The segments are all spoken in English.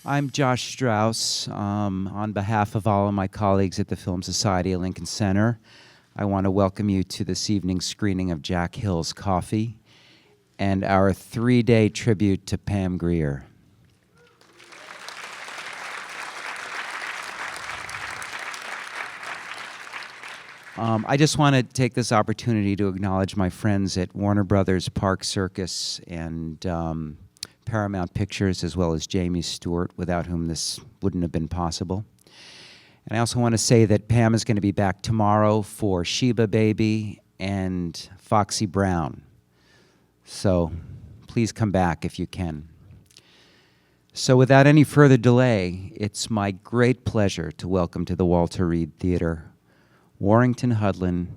I'm Josh Strauss. On behalf of all of my colleagues at the Film Society at Lincoln Center, I want to welcome you to this evening's screening of Jack Hill's Coffy and our 3-day tribute to Pam Grier. I just want to take this opportunity to acknowledge my friends at Warner Brothers Park Circus and Paramount Pictures, as well as Jamie Stewart, without whom this wouldn't have been possible. And I also want to say that Pam is going to be back tomorrow for Sheba Baby and Foxy Brown. So please come back if you can. So without any further delay, it's my great pleasure to welcome to the Walter Reed Theater Warrington Hudlin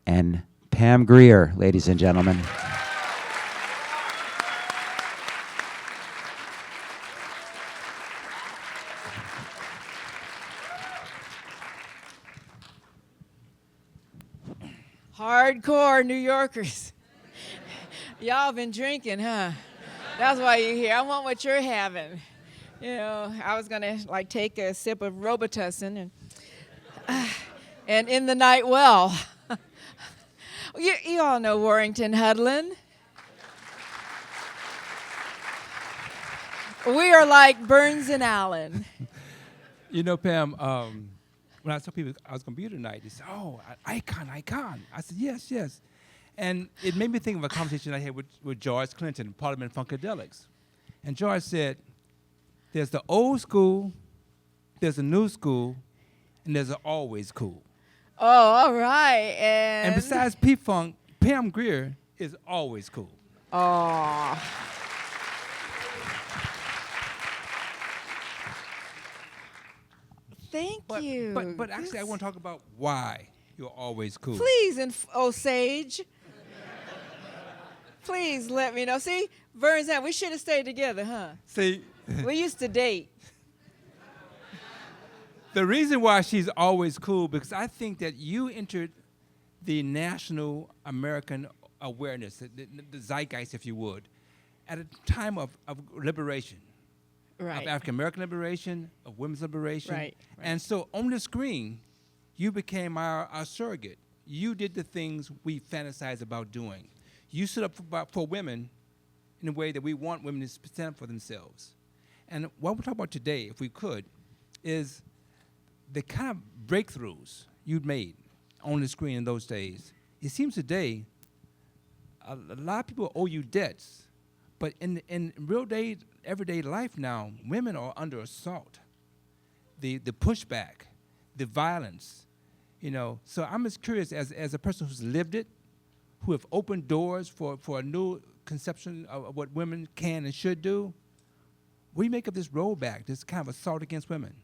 and Pam Grier, ladies and gentlemen. Hardcore New Yorkers. Y'all been drinking, huh? That's why you're here. I want what you're having. You know, I was gonna take a sip of Robitussin and in the night well. You all know Warrington Hudlin. We are like Burns and Allen. You know, Pam, when I told people I was going to be here tonight, they said, "Oh, icon." I said, yes. And it made me think of a conversation I had with George Clinton, Parliament Funkadelics. And George said, there's the old school, there's a new school, and there's an always cool. Oh, all right. And besides P-Funk, Pam Grier is always cool. Oh. Thank you. But actually, I want to talk about why you're always cool. Please, Osage. Please let me know. See, Burns, we should have stayed together, huh? See, we used to date. The reason why she's always cool, because I think that you entered the national American awareness, the zeitgeist, if you would, at a time of liberation. Right. Of African American liberation, of women's liberation. Right. And so on the screen, you became our surrogate. You did the things we fantasize about doing. You stood up for women in a way that we want women to stand up for themselves. And what we'll talk about today, if we could, is the kind of breakthroughs you'd made on the screen in those days. It seems today a lot of people owe you debts, but in real day, everyday life now, women are under assault. The pushback, the violence, you know. So I'm just curious, as a person who's lived it, who have opened doors for a new conception of what women can and should do, what do you make of this rollback, this kind of assault against women?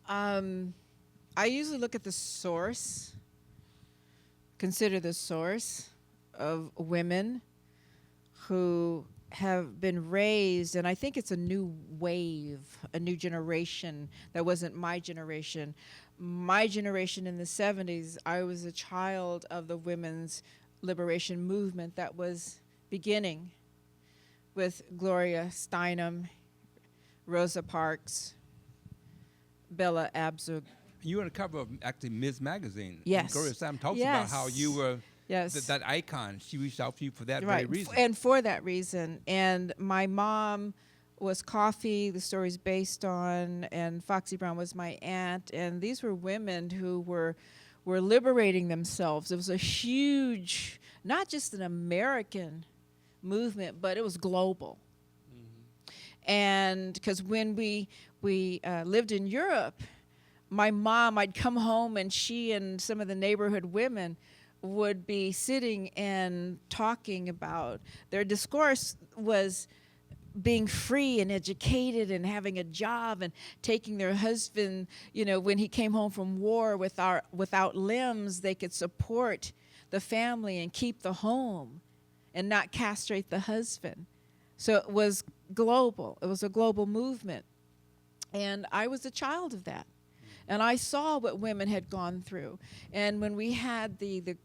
I usually look at the source, consider the source of women who have been raised, and I think it's a new wave, a new generation that wasn't my generation. My generation in the 70s, I was a child of the women's liberation movement that was beginning with Gloria Steinem, Rosa Parks, Bella Abzug. You were on the cover of actually Ms. Magazine. Yes. Gloria Steinem talks Yes. about how you were Yes. that icon. She reached out for you for that Right. very reason. And for that reason. And my mom was Coffy, the story's based on, and Foxy Brown was my aunt. And these were women who were liberating themselves. It was a huge, not just an American movement, but it was global. Mm-hmm. And because when we lived in Europe, my mom, I'd come home and she and some of the neighborhood women would be sitting and talking about, their discourse was being free and educated and having a job and taking their husband, you know, when he came home from war without limbs, they could support the family and keep the home and not castrate the husband. So it was global. It was a global movement. And I was a child of that. And I saw what women had gone through. And when we had the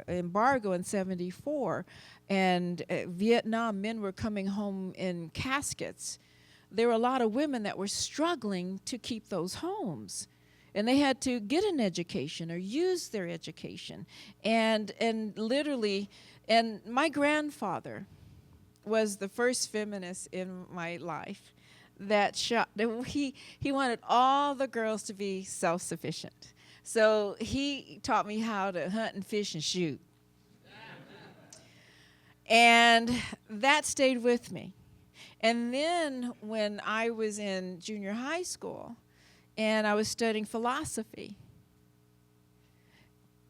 embargo in '74, and Vietnam men were coming home in caskets, there were a lot of women that were struggling to keep those homes. And they had to get an education or use their education. And literally, and my grandfather was the first feminist in my life that he wanted all the girls to be self-sufficient. So he taught me how to hunt and fish and shoot. And that stayed with me. And then when I was in junior high school and I was studying philosophy,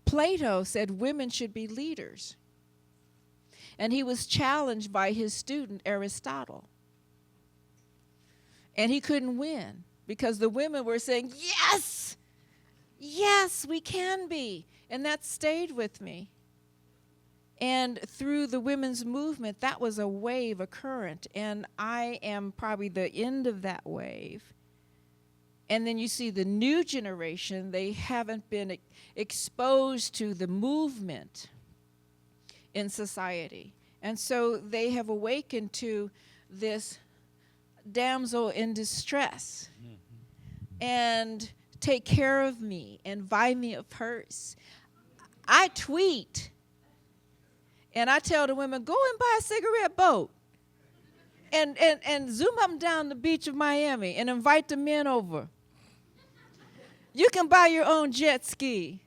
Plato said women should be leaders. And he was challenged by his student Aristotle. And he couldn't win because the women were saying, yes, yes, we can be. And that stayed with me. And through the women's movement, that was a wave, a current. And I am probably the end of that wave. And then you see the new generation, they haven't been exposed to the movement in society. And so they have awakened to this damsel in distress. And take care of me and buy me a purse. I tweet. And I tell the women, go and buy a cigarette boat and zoom up down the beach of Miami and invite the men over. You can buy your own jet ski.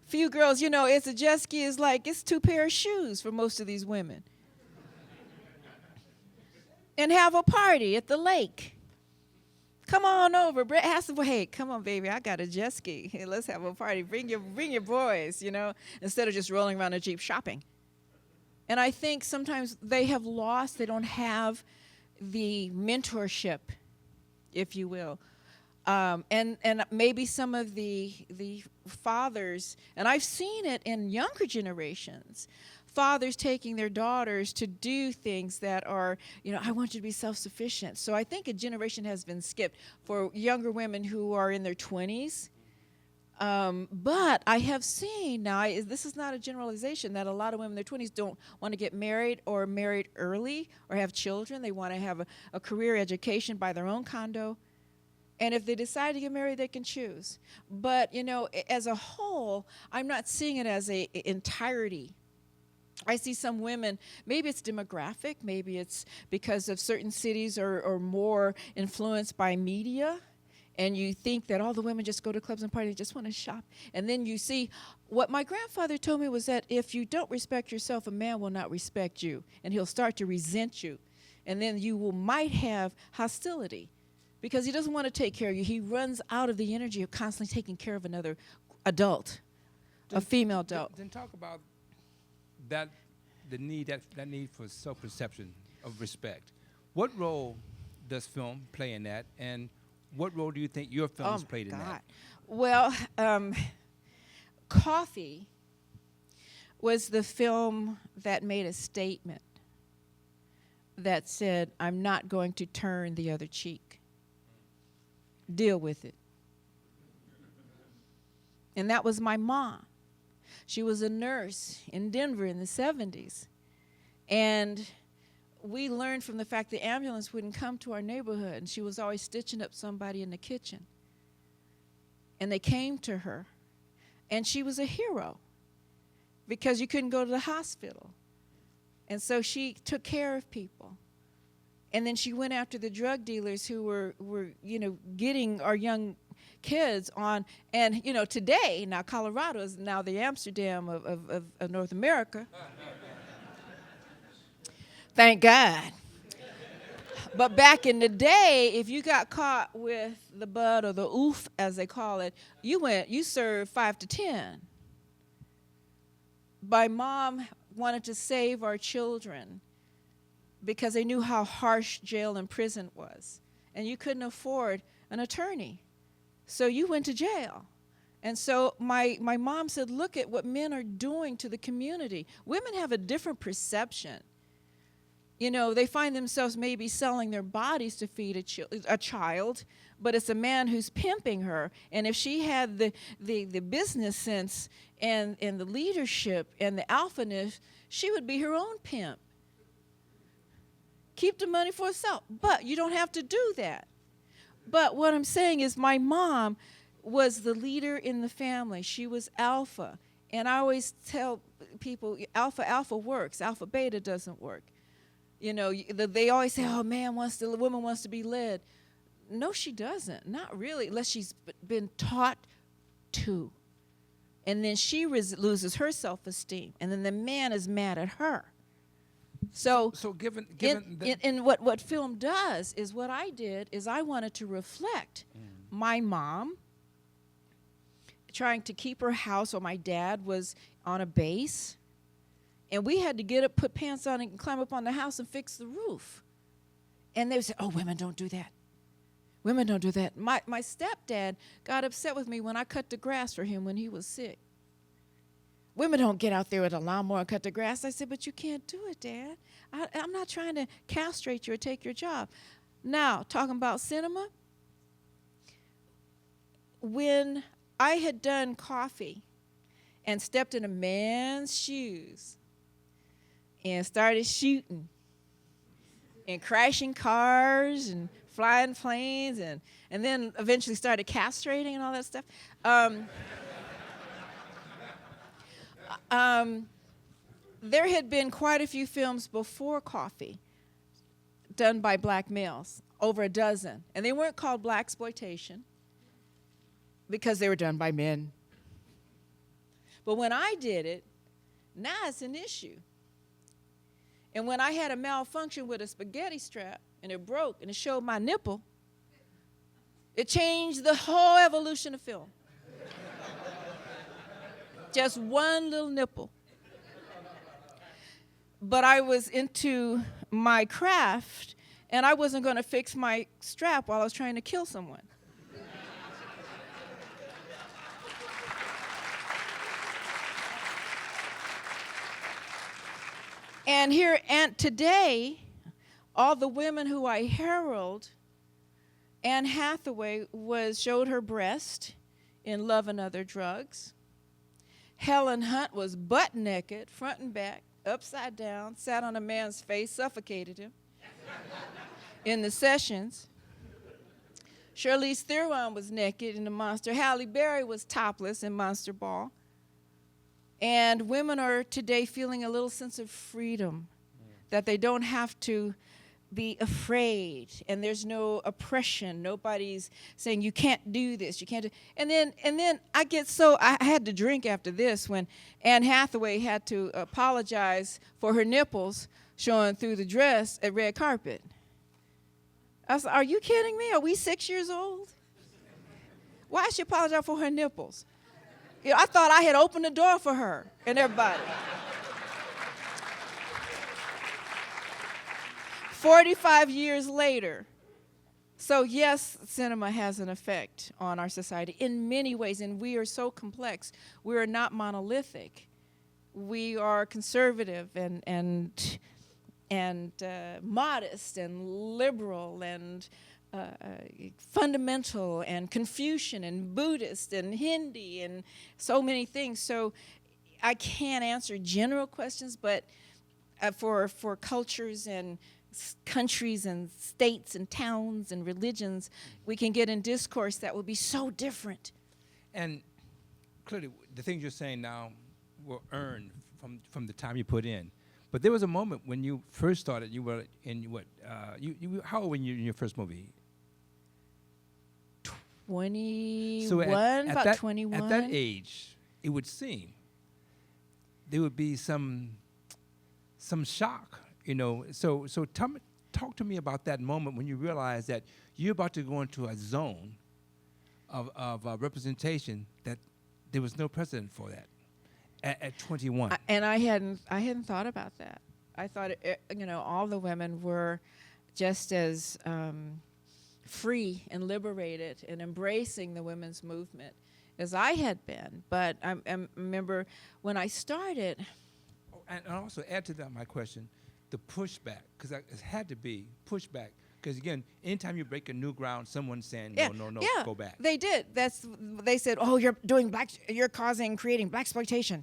Few girls, you know, it's a jet ski is like, it's 2 pairs of shoes for most of these women. And have a party at the lake. Come on over. Brett has to, hey, come on, baby, I got a jet ski. Hey, let's have a party. Bring your boys, you know, instead of just rolling around a Jeep shopping. And I think sometimes they have lost, they don't have the mentorship, if you will. And maybe some of the fathers, and I've seen it in younger generations, fathers taking their daughters to do things that are, you know, I want you to be self-sufficient. So I think a generation has been skipped for younger women who are in their 20s. But I have seen now, this is not a generalization, that a lot of women in their 20s don't want to get married or married early or have children. They want to have a career education, buy their own condo. And if they decide to get married, they can choose. But, you know, as a whole, I'm not seeing it as an entirety. I see some women, maybe it's demographic, maybe it's because of certain cities are more influenced by media. And you think that all the women just go to clubs and parties, just want to shop. And then you see, what my grandfather told me was that if you don't respect yourself, a man will not respect you. And he'll start to resent you. And then you might have hostility because he doesn't want to take care of you. He runs out of the energy of constantly taking care of another adult, a female adult. Then talk about that need for self-perception of respect. What role does film play in that? And what role do you think your films played in that? Well, Coffy was the film that made a statement that said, I'm not going to turn the other cheek. Deal with it. And that was my mom. She was a nurse in Denver in the 70s. And we learned from the fact the ambulance wouldn't come to our neighborhood, and she was always stitching up somebody in the kitchen. And they came to her, and she was a hero because you couldn't go to the hospital. And so she took care of people. And then she went after the drug dealers who were you know, getting our young kids on. And, you know, today, now Colorado is now the Amsterdam of North America. Thank God. But back in the day, if you got caught with the bud or the oof, as they call it, you served 5 to 10. My mom wanted to save our children because they knew how harsh jail and prison was. And you couldn't afford an attorney. So you went to jail. And so my mom said, look at what men are doing to the community. Women have a different perception. You know, they find themselves maybe selling their bodies to feed a child, but it's a man who's pimping her. And if she had the business sense and the leadership and the alphaness, she would be her own pimp. Keep the money for yourself. But you don't have to do that. But what I'm saying is my mom was the leader in the family. She was alpha. And I always tell people, alpha works. Alpha beta doesn't work. You know, they always say, oh, the woman wants to be led. No, she doesn't. Not really, unless she's been taught to. And then she loses her self-esteem. And then the man is mad at her. So given what film does is what I did is I wanted to reflect my mom trying to keep her house while my dad was on a base. And we had to get up, put pants on, and climb up on the house and fix the roof. And they would say, oh, women don't do that. Women don't do that. My stepdad got upset with me when I cut the grass for him when he was sick. Women don't get out there with a lawnmower and cut the grass. I said, but you can't do it, Dad. I'm not trying to castrate you or take your job. Now, talking about cinema, when I had done Coffy and stepped in a man's shoes and started shooting and crashing cars and flying planes and then eventually started castrating and all that stuff, there had been quite a few films before Coffy done by black males, over a dozen. And they weren't called blaxploitation because they were done by men. But when I did it, now it's an issue. And when I had a malfunction with a spaghetti strap and it broke and it showed my nipple, it changed the whole evolution of film. Just one little nipple. But I was into my craft, and I wasn't going to fix my strap while I was trying to kill someone. And today, all the women who I herald, Anne Hathaway showed her breast in Love and Other Drugs. Helen Hunt was butt naked, front and back, upside down, sat on a man's face, suffocated him in the sessions. Charlize Theron was naked in The Monster. Halle Berry was topless in Monster Ball. And women are today feeling a little sense of freedom, that they don't have to be afraid, and there's no oppression. Nobody's saying you can't do this, you can't do. And then I had to drink after this when Anne Hathaway had to apologize for her nipples showing through the dress at red carpet. I was like, are you kidding me? Are we 6 years old? Why should she apologize for her nipples? You know, I thought I had opened the door for her and everybody. 45 years later. So yes, cinema has an effect on our society in many ways, and we are so complex. We are not monolithic. We are conservative and modest and liberal and fundamental and Confucian and Buddhist and Hindi and so many things. So I can't answer general questions, but for cultures and countries and states and towns and religions, we can get in discourse that will be so different. And clearly, the things you're saying now were earned from the time you put in. But there was a moment when you first started. You were in what? How old were you in your first movie? 21. So about 21. At that age, it would seem there would be some shock. You know, so talk to me about that moment when you realized that you're about to go into a zone of representation that there was no precedent for that at 21. I hadn't thought about that. I thought all the women were just as free and liberated and embracing the women's movement as I had been. But I remember when I started. Oh, and also add to that my question. The pushback, because it had to be pushback. Because again, anytime you break a new ground, someone's saying, no, go back. They did. They said, oh, you're causing, creating blaxploitation.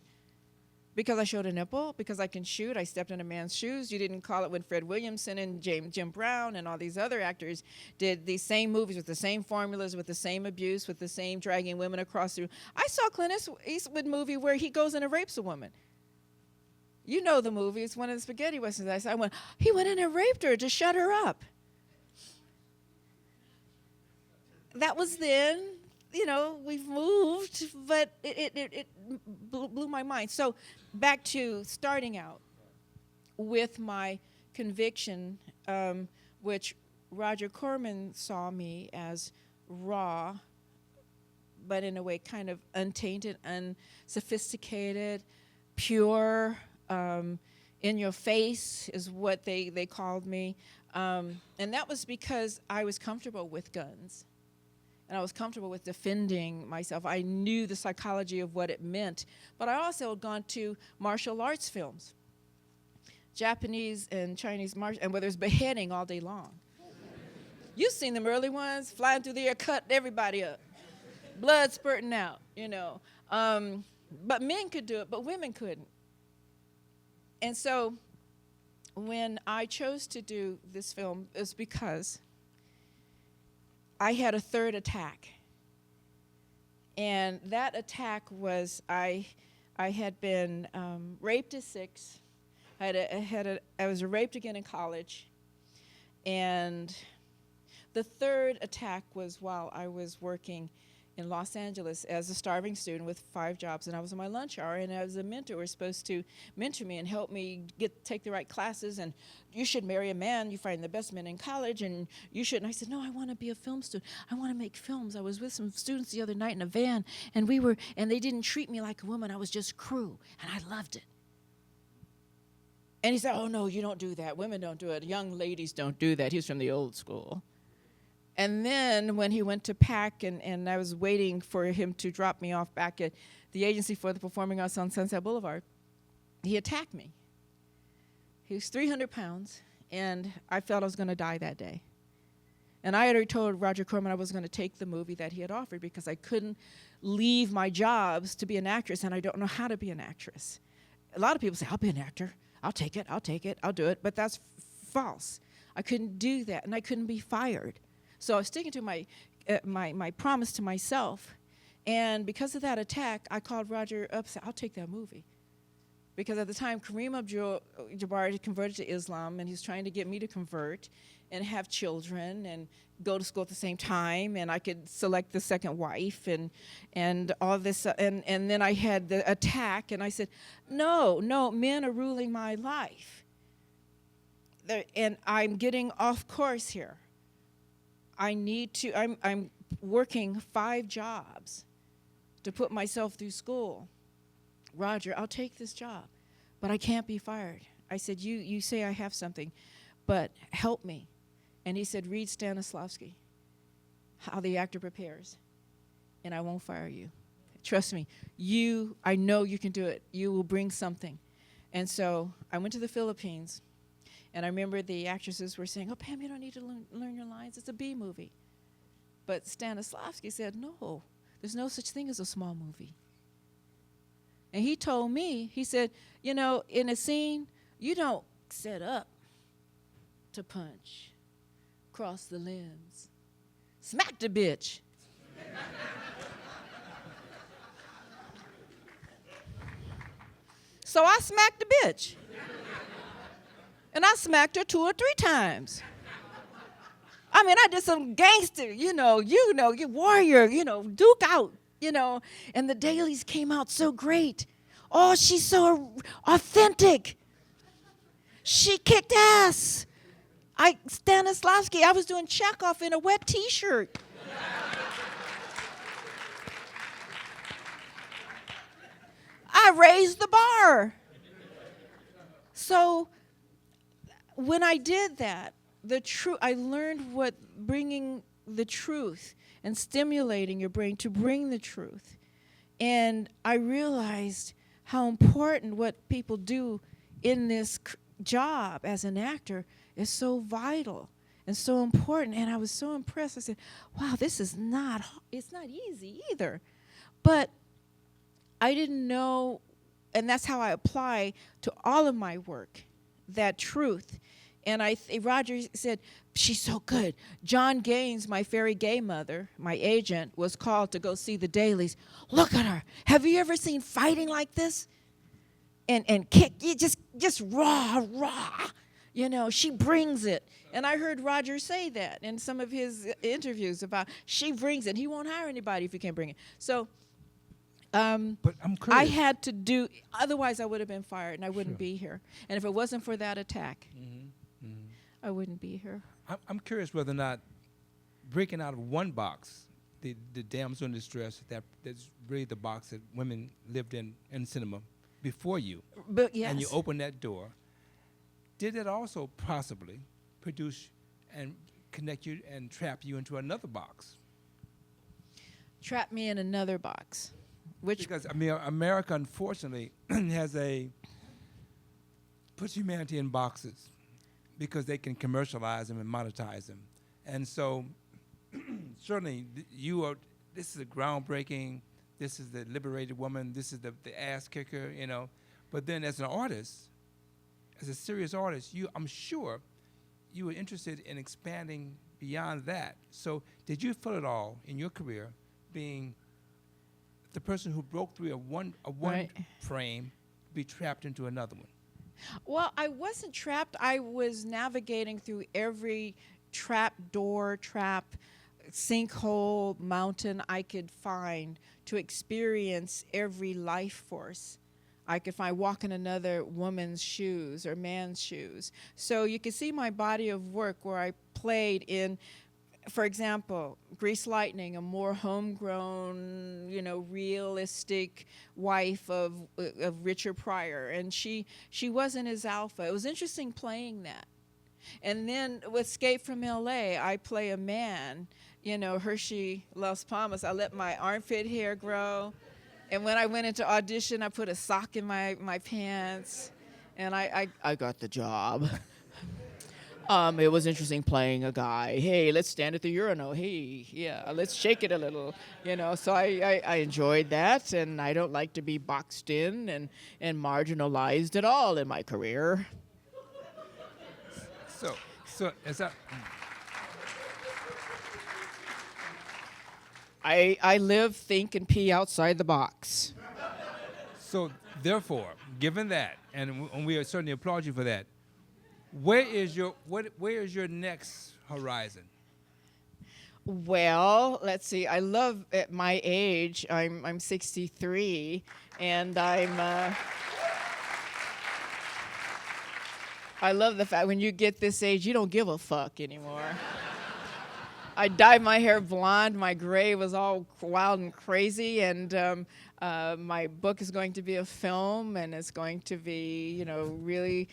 Because I showed a nipple, because I can shoot, I stepped in a man's shoes. You didn't call it when Fred Williamson and Jim Brown and all these other actors did these same movies with the same formulas, with the same abuse, with the same dragging women across the room. I saw Clint Eastwood movie where he goes in and rapes a woman. You know the movie. It's one of the spaghetti westerns. He went in and raped her to shut her up. That was then. You know, we've moved, but it blew my mind. So back to starting out with my conviction, which Roger Corman saw me as raw, but in a way kind of untainted, unsophisticated, pure, in your face is what they called me. And that was because I was comfortable with guns. And I was comfortable with defending myself. I knew the psychology of what it meant. But I also had gone to martial arts films, Japanese and Chinese and where there's beheading all day long. You've seen them early ones, flying through the air, cut everybody up, blood spurting out, you know. But men could do it, but women couldn't. And so when I chose to do this film, it was because I had a third attack. And that attack was I had been raped at 6. I was raped again in college. And the third attack was while I was working in Los Angeles as a starving student with 5 jobs, and I was in my lunch hour, and as a mentor was supposed to mentor me and help me take the right classes, and you should marry a man, you find the best men in college, and you should. And I said, no, I want to be a film student. I want to make films. I was with some students the other night in a van, and they didn't treat me like a woman. I was just crew, and I loved it. And he said, oh, no, you don't do that. Women don't do it. Young ladies don't do that. He was from the old school. And then when he went to PAC, and I was waiting for him to drop me off back at the Agency for the Performing Arts on Sunset Boulevard, he attacked me. He was 300 pounds, and I felt I was going to die that day. And I had already told Roger Corman I was going to take the movie that he had offered because I couldn't leave my jobs to be an actress, and I don't know how to be an actress. A lot of people say, I'll be an actor. I'll take it, I'll do it. But that's false. I couldn't do that, and I couldn't be fired. So I was sticking to my promise to myself. And because of that attack, I called Roger up and said, I'll take that movie. Because at the time, Kareem Abdul-Jabbar had converted to Islam, and he was trying to get me to convert and have children and go to school at the same time, and I could select the second wife and all this. And then I had the attack, and I said, no, men are ruling my life. And I'm getting off course here. I'm working 5 jobs to put myself through school. Roger, I'll take this job, but I can't be fired. I said, you say I have something, but help me. And he said, read Stanislavski, How the Actor Prepares, and I won't fire you. Trust me, I know you can do it. You will bring something. And so I went to the Philippines. And I remember the actresses were saying, oh, Pam, you don't need to learn your lines. It's a B movie. But Stanislavski said, no, there's no such thing as a small movie. And he told me, he said, you know, in a scene, you don't set up to punch, cross the limbs, smack the bitch. So I smacked the bitch. And I smacked her 2 or 3 times. I mean, I did some gangster, you warrior, duke out, and the dailies came out so great. Oh, she's so authentic. She kicked ass. Stanislavski, I was doing Chekhov in a wet T-shirt. I raised the bar. So when I did that, I learned what bringing the truth and stimulating your brain to bring the truth. And I realized how important what people do in this job as an actor is so vital and so important. And I was so impressed. I said, wow, it's not easy either. But I didn't know and that's how I apply to all of my work, that truth. And Roger said, she's so good. John Gaines, my fairy gay mother, my agent, was called to go see the dailies. Look at her. Have you ever seen fighting like this? And kick, you just raw. You know, she brings it. And I heard Roger say that in some of his interviews about she brings it. He won't hire anybody if he can't bring it. So But I'm I curious. had to do, otherwise I would have been fired and I wouldn't be here. And if it wasn't for that attack, I wouldn't be here. I'm curious whether or not breaking out of one box, the damsel in distress, that's really the box that women lived in cinema before you, But yes. and you open that door, did it also possibly produce and connect you and trap you into another box? Trap me in another box. Which Because I mean, America unfortunately puts humanity in boxes because they can commercialize them and monetize them, and so certainly this is a groundbreaking. This is the liberated woman. This is the ass kicker, you know. But then, as an artist, as a serious artist, I'm sure you were interested in expanding beyond that. So, did you feel at all in your career being the person who broke through a one Right. frame, be trapped into another one? Well, I wasn't trapped. I was navigating through every trap door, trap, sinkhole, mountain I could find to experience every life force I could find, walk in another woman's shoes or man's shoes. So you can see my body of work where I played in, for example, Grease Lightning, a more homegrown, realistic wife of Richard Pryor, and she wasn't as alpha. It was interesting playing that. And then with Escape from L.A., I play a man, Hershey Las Palmas. I let my armpit hair grow, and when I went into audition, I put a sock in my pants, and I got the job. It was interesting playing a guy. Hey, let's stand at the urinal. Hey, yeah, let's shake it a little. So I enjoyed that, and I don't like to be boxed in and marginalized at all in my career. So as I live, think, and pee outside the box. So therefore, given that, and we certainly applaud you for that, where is your next horizon? Well, let's see. I love at my age. I'm 63, and I love the fact when you get this age, you don't give a fuck anymore. I dyed my hair blonde. My gray was all wild and crazy, and my book is going to be a film, and it's going to be, really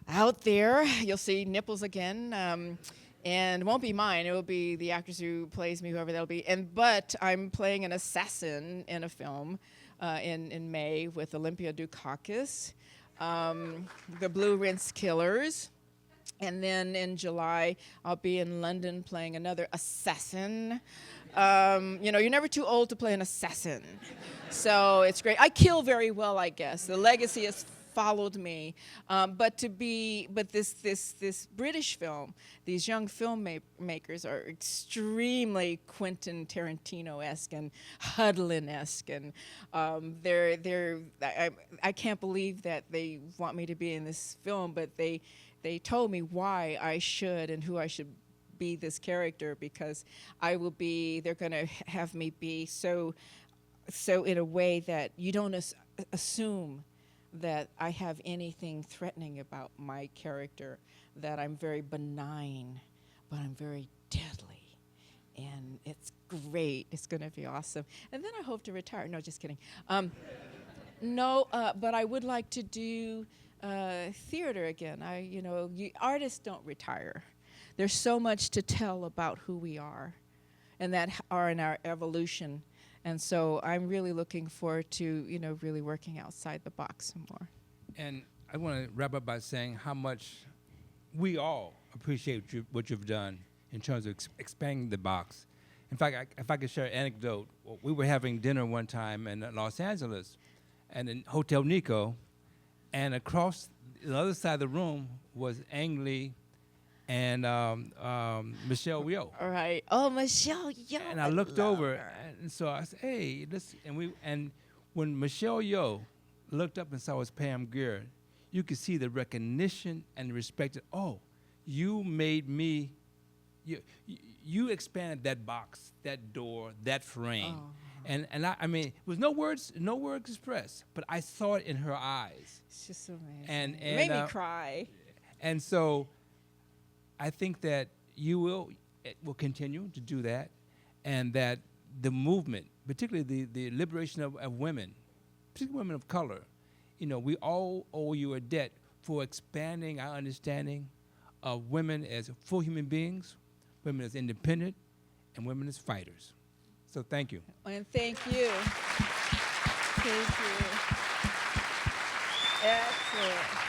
out there. You'll see nipples again, and it won't be mine. It will be the actress who plays me, whoever that'll be. But I'm playing an assassin in a film in May with Olympia Dukakis, the Blue Rinse Killers. And then in July, I'll be in London playing another assassin. You're never too old to play an assassin. So it's great. I kill very well, I guess. The legacy has followed me. But this British film, these young filmmakers are extremely Quentin Tarantino-esque and Hudlin-esque, and I can't believe that they want me to be in this film, but they told me why I should and who I should be this character, because they're going to have me be so in a way that you don't assume that I have anything threatening about my character, that I'm very benign, but I'm very deadly. And it's great. It's going to be awesome. And then I hope to retire. No, just kidding. But I would like to do theater again. Artists don't retire. There's so much to tell about who we are and that are in our evolution. And so I'm really looking forward to, really working outside the box some more. And I want to wrap up by saying how much we all appreciate what you've done in terms of expanding the box. In fact, if I could share an anecdote, we were having dinner one time in Los Angeles, and in Hotel Nico, and across the other side of the room was Ang Lee and Michelle Yeoh. All right. Oh, Michelle Yeoh. And I looked over, her. and so I said, "Hey, and when Michelle Yeoh looked up and saw it was Pam Grier, you could see the recognition and the respect. That, oh, you made me. You expanded that box, that door, that frame, and I mean, it was no words expressed, but I saw it in her eyes. It's just so amazing. And it made me cry. And so, I think that it will continue to do that, and that the movement, particularly the liberation of women, particularly women of color, we all owe you a debt for expanding our understanding of women as full human beings, women as independent, and women as fighters. So thank you. And thank you. Thank you. Excellent.